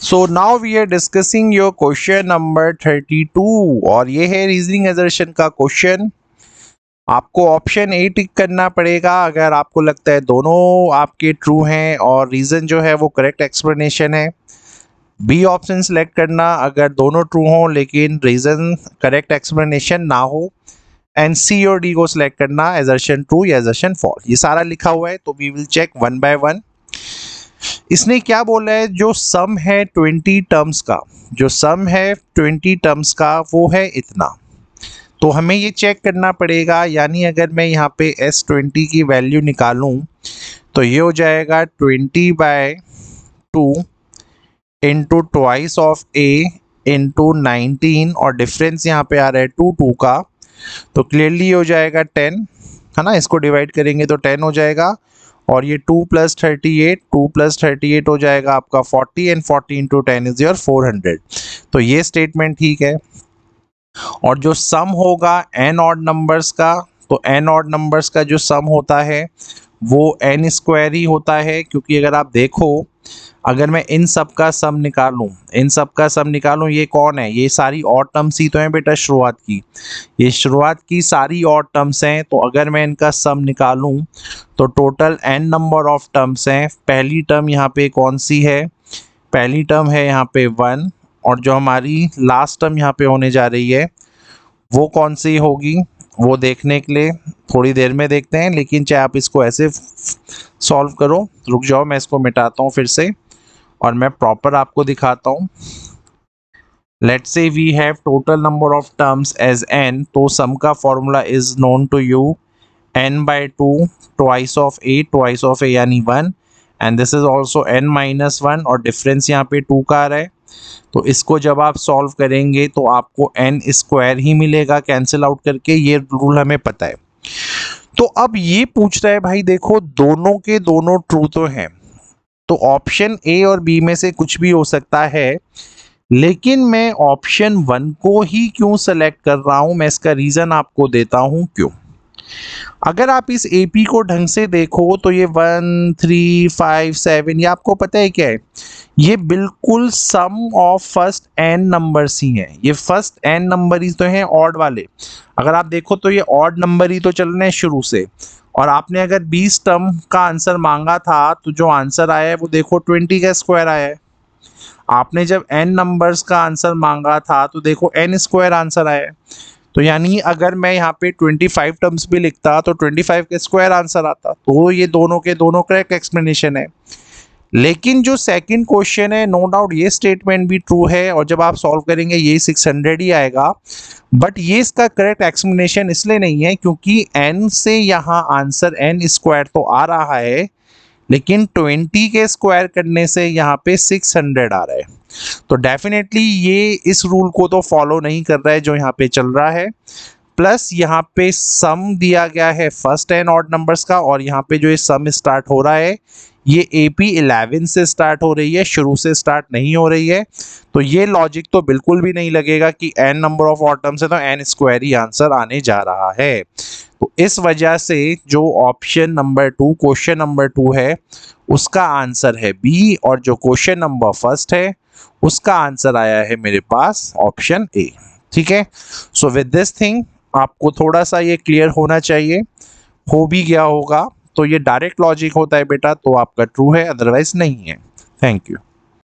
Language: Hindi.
So now we are discussing your question number 32 और ये है रीजनिंग एजर्शन का क्वेश्चन। आपको ऑप्शन ए टिक करना पड़ेगा अगर आपको लगता है दोनों आपके ट्रू हैं और रीजन जो है वो करेक्ट एक्सप्लेनेशन है। बी ऑप्शन सेलेक्ट करना अगर दोनों ट्रू हों लेकिन रीजन करेक्ट एक्सप्लेनेशन ना हो। एंड सी और डी को सिलेक्ट करना एजर्शन ट्रू या एजर्शन फॉल्स। ये सारा लिखा हुआ है तो we will check one by one. इसने क्या बोला है, जो सम है 20 टर्म्स का, जो सम है 20 टर्म्स का वो है इतना। तो हमें ये चेक करना पड़ेगा, यानी अगर मैं यहाँ पे S20 की वैल्यू निकालूं तो ये हो जाएगा 20/2 into twice of A into 19 और डिफरेंस यहाँ पे आ रहा है 2 का, तो क्लियरली हो जाएगा 10, है ना। इसको डिवाइड करेंगे तो 10 हो जाएगा और ये 2 + 38, 2 + 38 हो जाएगा आपका 40 एंड 40 इंटू 10 इज योर 400। तो ये स्टेटमेंट ठीक है। और जो सम होगा n ऑड नंबर्स का, तो n ऑड नंबर्स का जो सम होता है वो n² ही होता है, क्योंकि अगर आप देखो, अगर मैं इन सब का सम निकालूं, इन सब का सम निकालूं, ये कौन है, ये सारी ऑड टर्म्स ही तो हैं बेटा शुरुआत की, ये शुरुआत की सारी ऑड टर्म्स हैं। तो अगर मैं इनका सम निकालूं तो total n number of terms हैं। पहली टर्म यहाँ पे कौन सी है, पहली टर्म है यहाँ पे 1, और जो हमारी लास्ट टर्म यहाँ पे होने जा रही है वो कौन सी होगी, वो देखने के लिए थोड़ी देर में देखते हैं। लेकिन चाहे आप इसको ऐसे सॉल्व करो, रुक जाओ मैं इसको मिटाता हूँ फिर से और मैं प्रॉपर आपको दिखाता हूँ। Let's say we have total number of terms as n, तो सम का formula is known to you, n/2 twice of a यानी 1, and this is also n-1 और डिफरेंस यहाँ पे 2 का आ रहा है। तो इसको जब आप सॉल्व करेंगे तो आपको n² ही मिलेगा कैंसिल आउट करके, ये रूल हमें पता है। तो अब ये पूछ रहा है भाई देखो दोनों के दोनों ट्रू तो हैं, तो ऑप्शन ए और बी में से कुछ भी हो सकता है, लेकिन मैं ऑप्शन 1 को ही क्यों सेलेक्ट कर रहा हूं, मैं इसका रीजन आपको देता हूं क्यों। अगर आप इस AP को ढंग से देखो तो ये 1 3 5 7, ये आपको पता है क्या है, ये बिल्कुल सम ऑफ फर्स्ट n नंबर्स ही हैं। ये फर्स्ट n नंबर ही तो हैं ऑड वाले। अगर आप देखो तो ये ऑड नंबर ही तो चल रहे हैं शुरू से, और आपने अगर 20 टर्म का आंसर मांगा था तो जो आंसर आया है वो देखो 20 का स्क्वायर आया है। आपने जब n नंबर्स का आंसर मांगा था तो देखो n² आंसर आया है। तो यानी अगर मैं यहाँ पे 25 टर्म्स भी लिखता तो 25 के स्क्वायर आंसर आता। तो ये दोनों के दोनों करेक्ट एक्सप्लेनेशन है। लेकिन जो सेकंड क्वेश्चन है, नो डाउट ये स्टेटमेंट भी ट्रू है और जब आप सॉल्व करेंगे ये 600 ही आएगा, बट ये इसका करेक्ट एक्सप्लेनेशन इसलिए नहीं है क्योंकि n से यहाँ आंसर n² तो आ रहा है, लेकिन 20 के स्क्वायर करने से यहाँ पे 600 आ रहा है। तो डेफिनेटली ये इस रूल को तो फॉलो नहीं कर रहा है जो यहाँ पे चल रहा है। प्लस यहाँ पे सम दिया गया है फर्स्ट n ऑड नंबर्स का, और यहाँ पे जो ये सम स्टार्ट हो रहा है ये AP 11 से स्टार्ट हो रही है, शुरू से स्टार्ट नहीं हो रही है। तो ये लॉजिक तो बिल्कुल भी नहीं लगेगा कि n number of odd terms है तो n² ही आंसर आने जा रहा है। तो इस वजह से जो ऑप्शन नंबर 2, क्वेश्चन नंबर 2 है उसका आंसर है B, और जो क्वेश्चन नंबर फर्स्ट है उसका आंसर आया है मेरे पास ऑप्शन A। ठीक है, सो विद दिस थिंग आपको थोड़ा सा ये क्लियर होना चाहिए, हो भी गया होगा। तो ये डायरेक्ट लॉजिक होता है बेटा तो आपका ट्रू है, अदरवाइज नहीं है। Thank you.